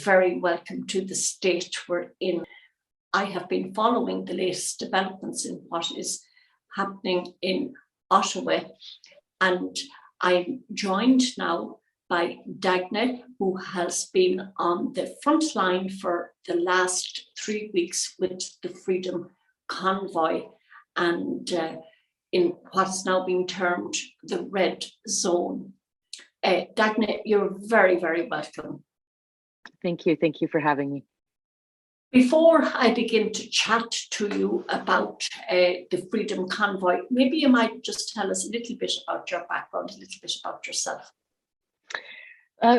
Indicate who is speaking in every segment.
Speaker 1: very welcome to the state we're in. I have been following the latest developments in what is happening in Ottawa, and I'm joined now by Dagnys, who has been on the front line for the last 3 weeks with the Freedom Convoy and in what is now being termed the red zone. Dagnys, you're very, very welcome.
Speaker 2: Thank you. Thank you for having me.
Speaker 1: Before I begin to chat to you about the Freedom Convoy, maybe you might just tell us a little bit about your background, a little bit about yourself.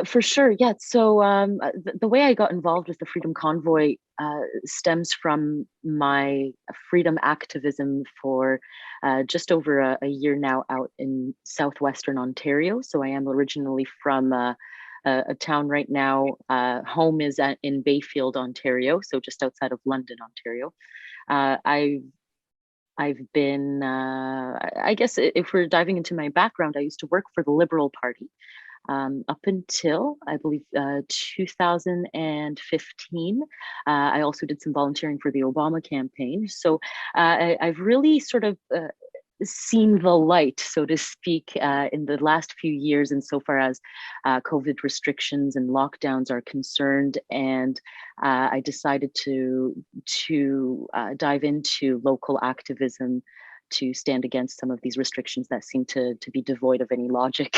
Speaker 2: For sure, yeah. So the way I got involved with the Freedom Convoy stems from my freedom activism for just over a year now out in southwestern Ontario. So I am originally from a town right now. Home is in Bayfield, Ontario, so just outside of London, Ontario. I've been, I guess if we're diving into my background, I used to work for the Liberal Party up until, I believe, 2015. I also did some volunteering for the Obama campaign. So I've really sort of seen the light, so to speak, in the last few years insofar as COVID restrictions and lockdowns are concerned. And I decided to dive into local activism to stand against some of these restrictions that seem to be devoid of any logic.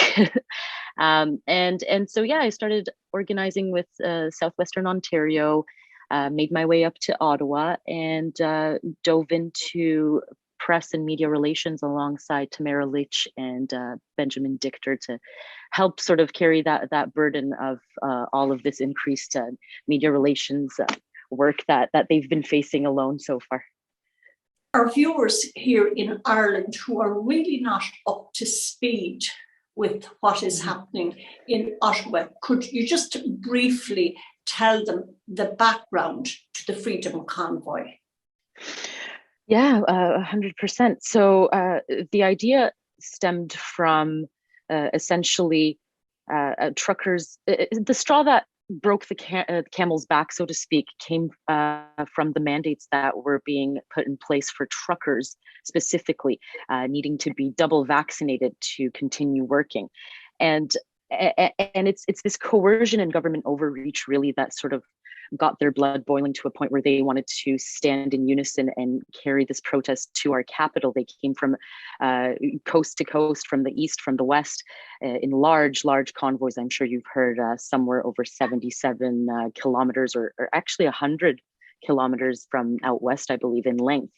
Speaker 2: And so, yeah, I started organizing with Southwestern Ontario, made my way up to Ottawa, and dove into press and media relations alongside Tamara Lich and Benjamin Dichter to help sort of carry that burden of all of this increased media relations work that they've been facing alone so far.
Speaker 1: Our viewers here in Ireland who are really not up to speed with what is happening in Ottawa, could you just briefly tell them the background to the Freedom Convoy?
Speaker 2: Yeah, 100%. So the idea stemmed from essentially truckers. The straw that broke the camel's back, so to speak, came from the mandates that were being put in place for truckers, specifically needing to be double vaccinated to continue working. And it's this coercion and government overreach really that sort of got their blood boiling to a point where they wanted to stand in unison and carry this protest to our capital. They came from coast to coast, from the east, from the west, in large convoys. I'm sure you've heard somewhere over 77 kilometers or actually 100 kilometers from out west, I believe, in length.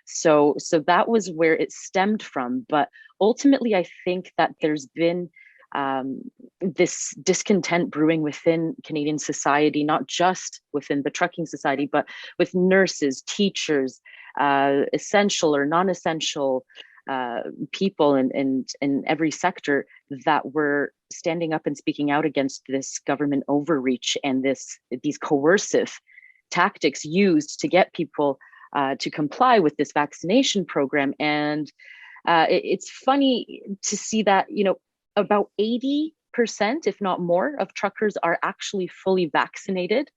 Speaker 2: So that was where it stemmed from. But ultimately, I think that there's been this discontent brewing within Canadian society, not just within the trucking society, but with nurses, teachers, essential or non-essential people in every sector that were standing up and speaking out against this government overreach and these coercive tactics used to get people to comply with this vaccination program. And it's funny to see that, about 80%, if not more, of truckers are actually fully vaccinated,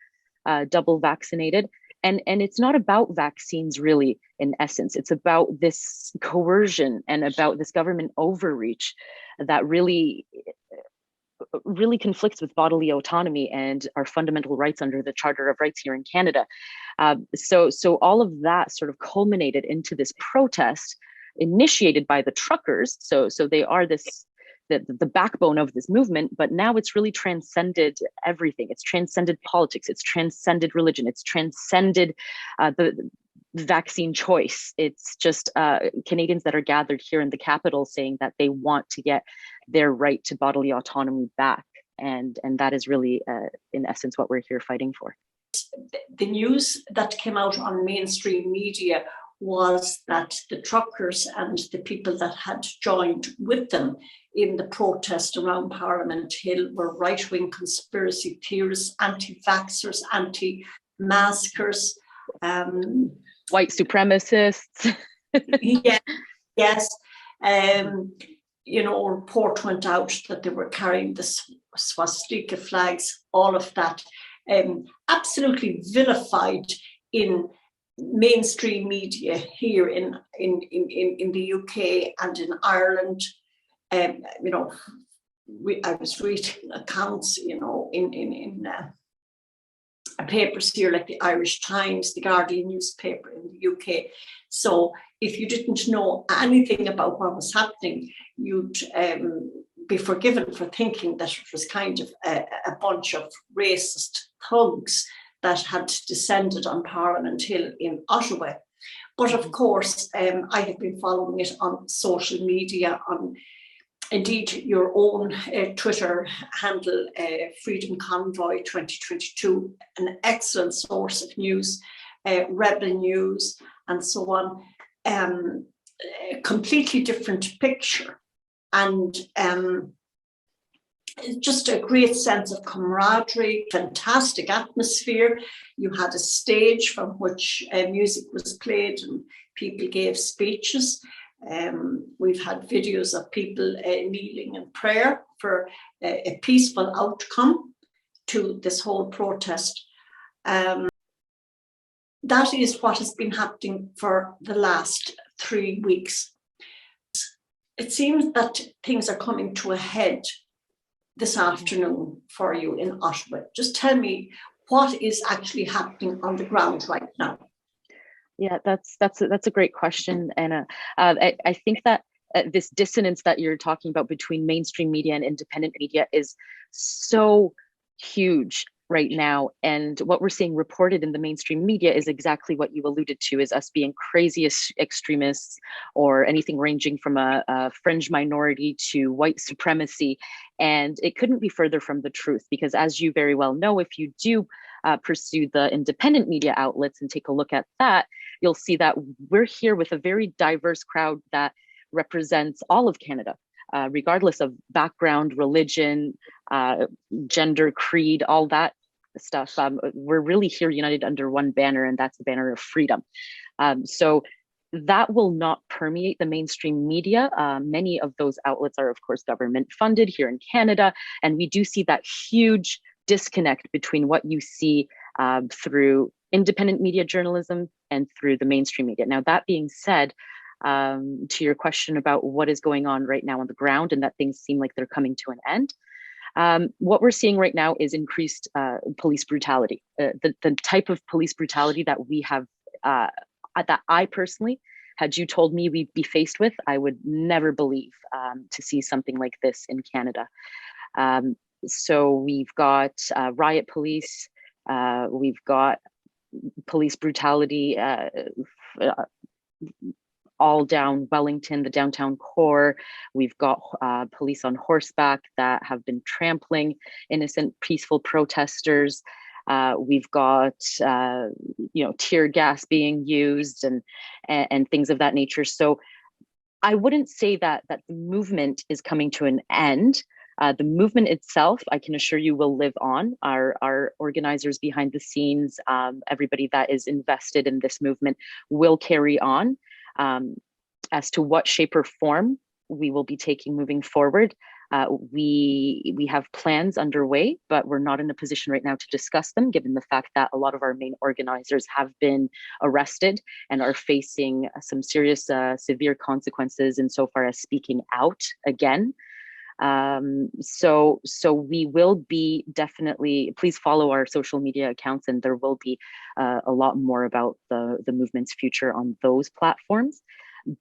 Speaker 2: double vaccinated. And it's not about vaccines really, in essence. It's about this coercion and about this government overreach that really conflicts with bodily autonomy and our fundamental rights under the Charter of Rights here in Canada. So all of that sort of culminated into this protest initiated by the truckers. So they are the backbone of this movement, but now it's really transcended everything. It's transcended politics, it's transcended religion, it's transcended the vaccine choice. It's just Canadians that are gathered here in the capital saying that they want to get their right to bodily autonomy back. And that is really, in essence, what we're here fighting for.
Speaker 1: The news that came out on mainstream media was that the truckers and the people that had joined with them in the protest around Parliament Hill were right-wing conspiracy theorists, anti-vaxxers, anti-maskers,
Speaker 2: white supremacists.
Speaker 1: Yes. A report went out that they were carrying the swastika flags, all of that. absolutely vilified in mainstream media here in the UK and in Ireland. You know, I was reading accounts, you know, in papers here like the Irish Times, the Guardian newspaper in the UK. So if you didn't know anything about what was happening, you'd be forgiven for thinking that it was kind of a bunch of racist thugs that had descended on Parliament Hill in Ottawa. But of course, I have been following it on social media, on indeed your own Twitter handle, Freedom Convoy 2022, an excellent source of news, Rebel News, and so on. A completely different picture, and just a great sense of camaraderie, fantastic atmosphere. You had a stage from which music was played and people gave speeches. We've had videos of people kneeling in prayer for a peaceful outcome to this whole protest. That is what has been happening for the last 3 weeks. It seems that things are coming to a head this afternoon for you in Ottawa. Just tell me what is actually happening on the ground right now.
Speaker 2: Yeah, that's a great question, Anna. I think that this dissonance that you're talking about between mainstream media and independent media is so huge right now. And what we're seeing reported in the mainstream media is exactly what you alluded to, is us being crazy extremists or anything ranging from a fringe minority to white supremacy. And it couldn't be further from the truth, because as you very well know, if you do pursue the independent media outlets and take a look at that, you'll see that we're here with a very diverse crowd that represents all of Canada. Regardless of background, religion, gender, creed, all that stuff. We're really here united under one banner, and that's the banner of freedom. So that will not permeate the mainstream media. Many of those outlets are, of course, government funded here in Canada, and we do see that huge disconnect between what you see through independent media journalism and through the mainstream media. Now, that being said, to your question about what is going on right now on the ground and that things seem like they're coming to an end, what we're seeing right now is increased police brutality. The type of police brutality that we have, that I personally, had you told me we'd be faced with, I would never believe to see something like this in Canada. So we've got riot police, we've got police brutality all down Wellington, the downtown core. We've got police on horseback that have been trampling innocent, peaceful protesters. We've got tear gas being used and things of that nature. So I wouldn't say that the movement is coming to an end. The movement itself, I can assure you, will live on. Our organizers behind the scenes, everybody that is invested in this movement will carry on. As to what shape or form we will be taking moving forward, we have plans underway, but we're not in a position right now to discuss them, given the fact that a lot of our main organizers have been arrested and are facing some serious, severe consequences insofar as speaking out again. So we will be definitely, please follow our social media accounts, and there will be a lot more about the movement's future on those platforms.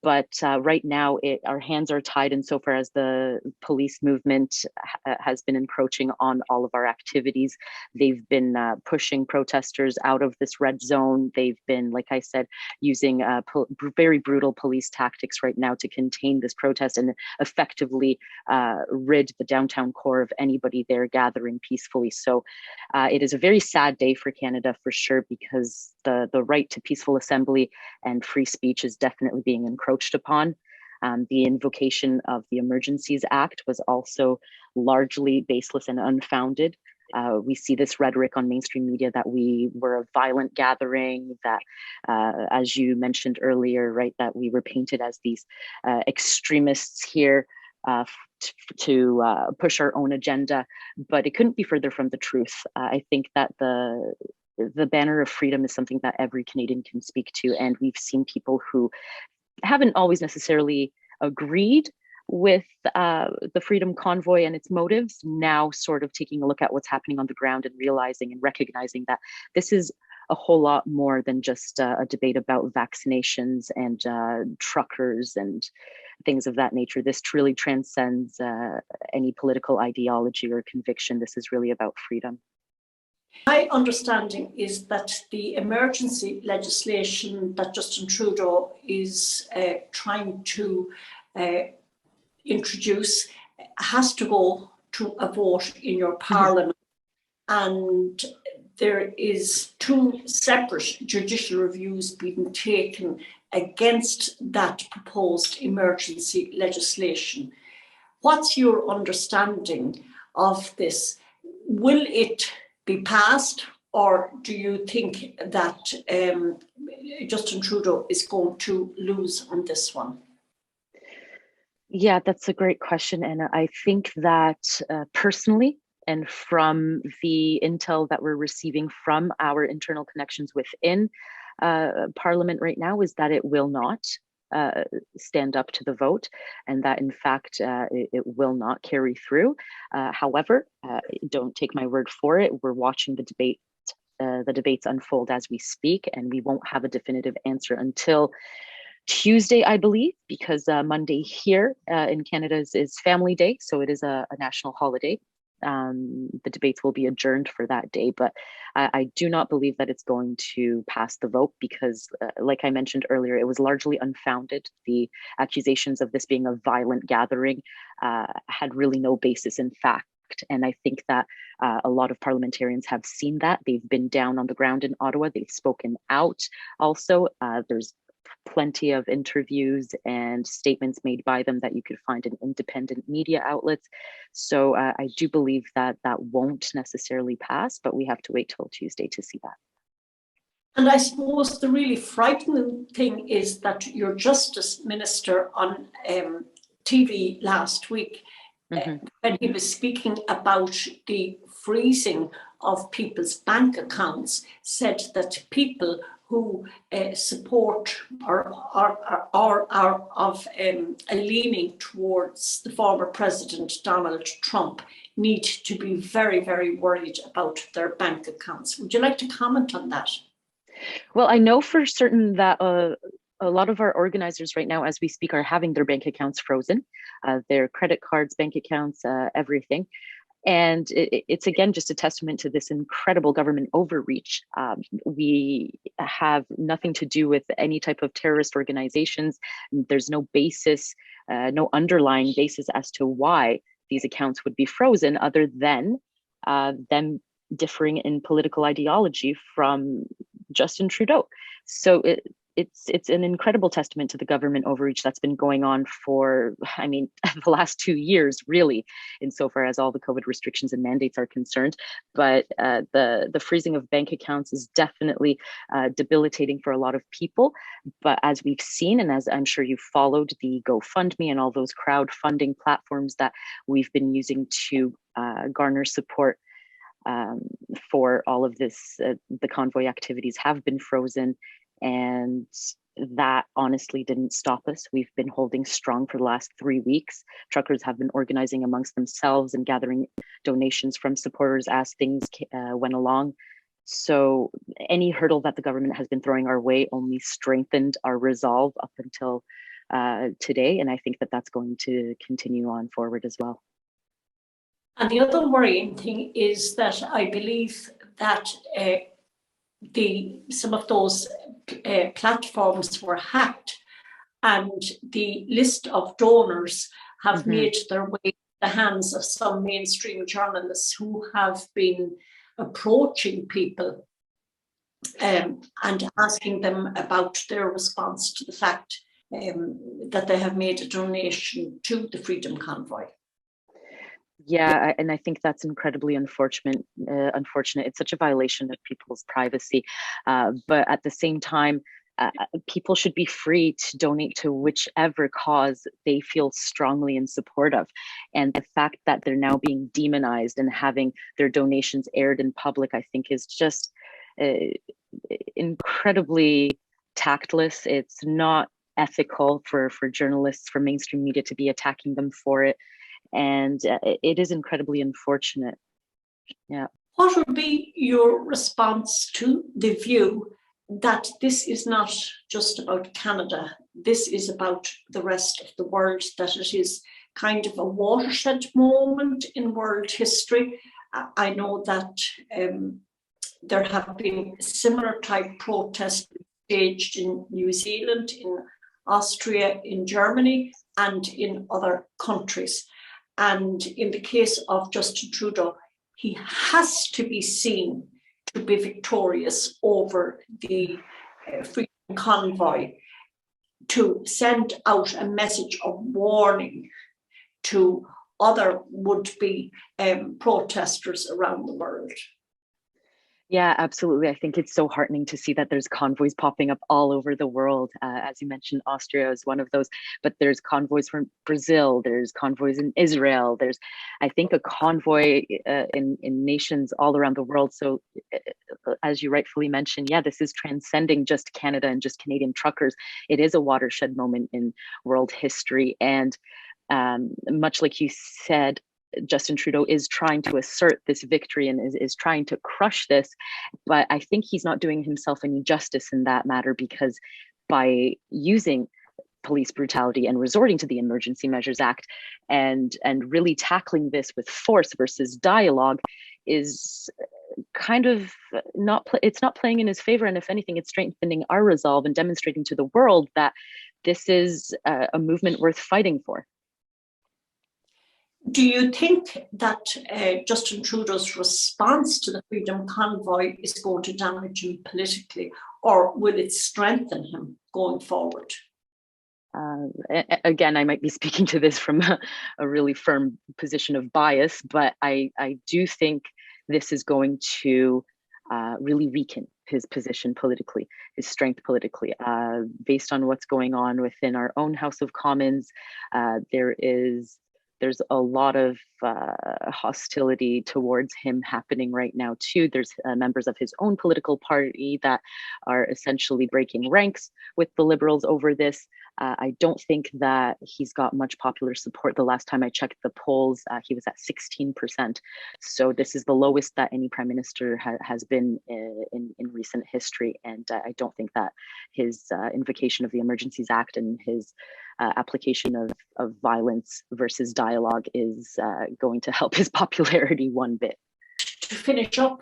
Speaker 2: But right now, our hands are tied insofar as the police movement has been encroaching on all of our activities. They've been pushing protesters out of this red zone. They've been, like I said, using very brutal police tactics right now to contain this protest and effectively rid the downtown core of anybody there gathering peacefully. So it is a very sad day for Canada, for sure, because the right to peaceful assembly and free speech is definitely being encroached upon. The invocation of the Emergencies Act was also largely baseless and unfounded. We see this rhetoric on mainstream media that we were a violent gathering, that, as you mentioned earlier, right, that we were painted as these extremists here. to push our own agenda, but it couldn't be further from the truth. I think that the banner of freedom is something that every Canadian can speak to, and we've seen people who haven't always necessarily agreed with the Freedom Convoy and its motives, now sort of taking a look at what's happening on the ground and realizing and recognizing that this is a whole lot more than just a debate about vaccinations and truckers and things of that nature. This truly transcends any political ideology or conviction. This is really about freedom.
Speaker 1: My understanding is that the emergency legislation that Justin Trudeau is trying to introduce has to go to a vote in your parliament, and there is 2 separate judicial reviews being taken against that proposed emergency legislation. What's your understanding of this? Will it be passed, or do you think that Justin Trudeau is going to lose on this one?
Speaker 2: Yeah, that's a great question. And I think that personally, and from the intel that we're receiving from our internal connections within Parliament right now, is that it will not stand up to the vote, and that in fact it will not carry through. However, don't take my word for it. We're watching the debates unfold as we speak, and we won't have a definitive answer until Tuesday, I believe, because Monday here in Canada is Family Day, so it is a national holiday. The debates will be adjourned for that day, but I do not believe that it's going to pass the vote because, like I mentioned earlier, it was largely unfounded. The accusations of this being a violent gathering had really no basis in fact. And I think that a lot of parliamentarians have seen that. They've been down on the ground in Ottawa. They've spoken out also. There's plenty of interviews and statements made by them that you could find in independent media outlets. So I do believe that that won't necessarily pass, but we have to wait till Tuesday to see that.
Speaker 1: And I suppose the really frightening thing is that your Justice Minister on TV last week, when he was speaking about the freezing of people's bank accounts, said that people who support or are of a leaning towards the former President Donald Trump need to be very, very worried about their bank accounts. Would you like to comment on that?
Speaker 2: Well, I know for certain that a lot of our organizers right now, as we speak, are having their bank accounts frozen, their credit cards, bank accounts, everything. And it's again just a testament to this incredible government overreach. We have nothing to do with any type of terrorist organizations. There's no basis, no underlying basis as to why these accounts would be frozen other than them differing in political ideology from Justin Trudeau. So it's an incredible testament to the government overreach that's been going on for, I mean, the last 2 years, really, insofar as all the COVID restrictions and mandates are concerned. But the freezing of bank accounts is definitely debilitating for a lot of people. But as we've seen, and as I'm sure you've followed the GoFundMe and all those crowdfunding platforms that we've been using to garner support for all of this, the convoy activities have been frozen. And that honestly didn't stop us. We've been holding strong for the last 3 weeks. Truckers have been organizing amongst themselves and gathering donations from supporters as things went along. So any hurdle that the government has been throwing our way only strengthened our resolve up until today. And I think that that's going to continue on forward as well.
Speaker 1: And the other worrying thing is that I believe that some of those platforms were hacked, and the list of donors have made their way to the hands of some mainstream journalists who have been approaching people and asking them about their response to the fact that they have made a donation to the Freedom Convoy.
Speaker 2: Yeah, and I think that's incredibly unfortunate. It's such a violation of people's privacy. But at the same time, people should be free to donate to whichever cause they feel strongly in support of. And the fact that they're now being demonized and having their donations aired in public, I think is just incredibly tactless. It's not ethical for journalists, for mainstream media to be attacking them for it. And it is incredibly unfortunate. Yeah.
Speaker 1: What would be your response to the view that this is not just about Canada, this is about the rest of the world, that it is kind of a watershed moment in world history? I know that there have been similar type protests staged in New Zealand, in Austria, in Germany, and in other countries. And in the case of Justin Trudeau, he has to be seen to be victorious over the Freedom Convoy, to send out a message of warning to other would-be protesters around the world.
Speaker 2: Yeah, absolutely. I think it's so heartening to see that there's convoys popping up all over the world. As you mentioned, Austria is one of those, but there's convoys from Brazil, there's convoys in Israel, there's, I think, a convoy in nations all around the world. So as you rightfully mentioned, yeah, this is transcending just Canada and just Canadian truckers. It is a watershed moment in world history. And much like you said, Justin Trudeau is trying to assert this victory and is trying to crush this, but I think he's not doing himself any justice in that matter, because by using police brutality and resorting to the Emergency Measures Act and really tackling this with force versus dialogue is kind of it's not playing in his favor. And if anything, it's strengthening our resolve and demonstrating to the world that this is a movement worth fighting for.
Speaker 1: Do you think that Justin Trudeau's response to the Freedom Convoy is going to damage him politically, or will it strengthen him going forward?
Speaker 2: Again, I might be speaking to this from a really firm position of bias, but I do think this is going to really weaken his position politically, his strength politically. Based on what's going on within our own House of Commons, there's a lot of hostility towards him happening right now too. There's members of his own political party that are essentially breaking ranks with the Liberals over this. I don't think that he's got much popular support. The last time I checked the polls, he was at 16%. So this is the lowest that any prime minister has been in recent history. And I don't think that his invocation of the Emergencies Act and his application of violence versus dialogue is going to help his popularity one bit.
Speaker 1: To finish up,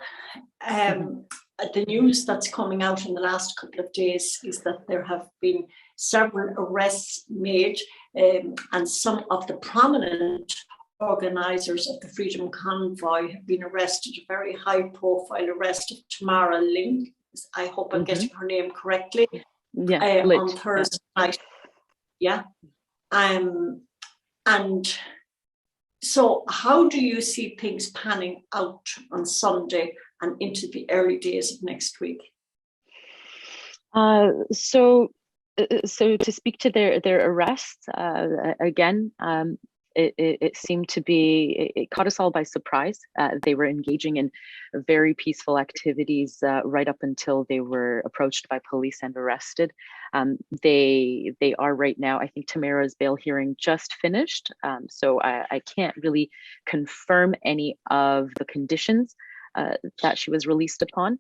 Speaker 1: the news that's coming out in the last couple of days is that there have been several arrests made, and some of the prominent organisers of the Freedom Convoy have been arrested. A very high-profile arrest of Tamara Ling. I hope I'm getting her name correctly.
Speaker 2: Yeah,
Speaker 1: on Thursday night. Yeah. And so how do you see things panning out on Sunday and into the early days of next week?
Speaker 2: So to speak to their arrests, again, it seemed to be, it caught us all by surprise. They were engaging in very peaceful activities right up until they were approached by police and arrested. They are right now, I think Tamara's bail hearing just finished. So I can't really confirm any of the conditions that she was released upon.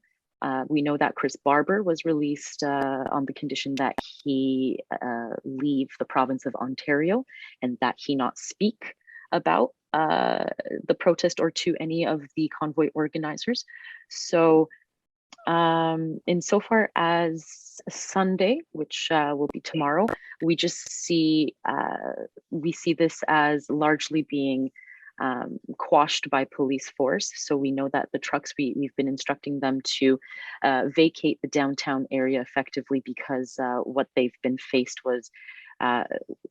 Speaker 2: We know that Chris Barber was released on the condition that he leave the province of Ontario and that he not speak about the protest or to any of the convoy organizers. So insofar as Sunday, which will be tomorrow, we see this as largely being quashed by police force. So we know that the trucks, we've been instructing them to vacate the downtown area effectively, because what they've been faced was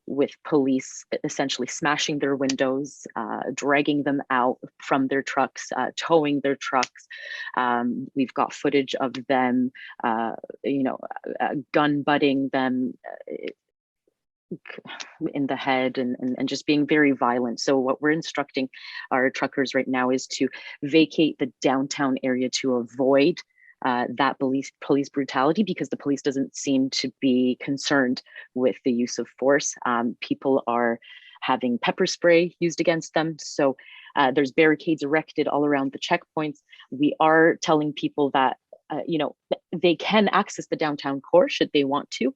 Speaker 2: with police essentially smashing their windows, dragging them out from their trucks, towing their trucks. We've got footage of them, gun butting them in the head and just being very violent. So what we're instructing our truckers right now is to vacate the downtown area to avoid that police brutality, because the police doesn't seem to be concerned with the use of force. People are having pepper spray used against them. So there's barricades erected all around the checkpoints. We are telling people that they can access the downtown core should they want to,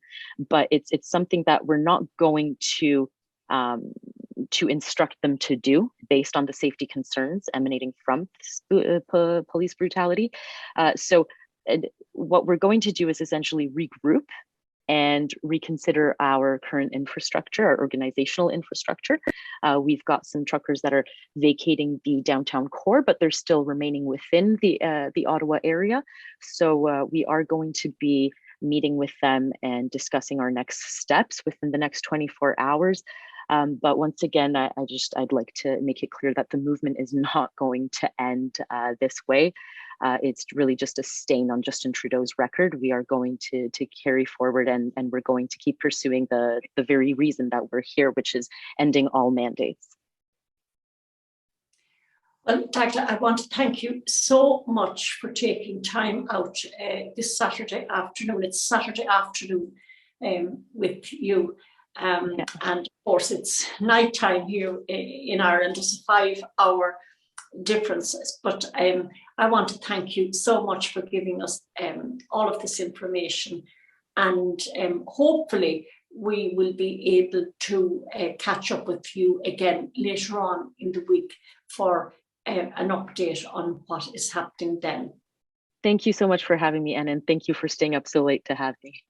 Speaker 2: but it's something that we're not going to instruct them to do based on the safety concerns emanating from police brutality. So what we're going to do is essentially regroup and reconsider our current infrastructure, our organizational infrastructure. We've got some truckers that are vacating the downtown core, but they're still remaining within the Ottawa area. So we are going to be meeting with them and discussing our next steps within the next 24 hours. But once again, I'd like to make it clear that the movement is not going to end this way. It's really just a stain on Justin Trudeau's record. We are going to carry forward, and we're going to keep pursuing the very reason that we're here, which is ending all mandates.
Speaker 1: Well, Dagda, I want to thank you so much for taking time out this Saturday afternoon. It's Saturday afternoon with you. And of course, it's nighttime here in Ireland. It's a 5-hour differences, but I want to thank you so much for giving us all of this information, and hopefully we will be able to catch up with you again later on in the week for an update on what is happening then.
Speaker 2: Thank you so much for having me, Anna, and thank you for staying up so late to have me.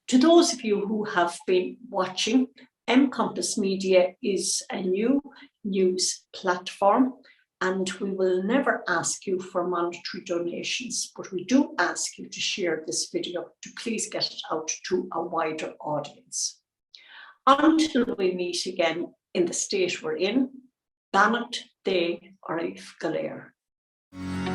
Speaker 1: To those of you who have been watching, 𝐸MCompass Media is a new news platform, and we will never ask you for monetary donations, but we do ask you to share this video to please get it out to a wider audience. Until we meet again in the state we're in, Banat de 𝐿 𝐴.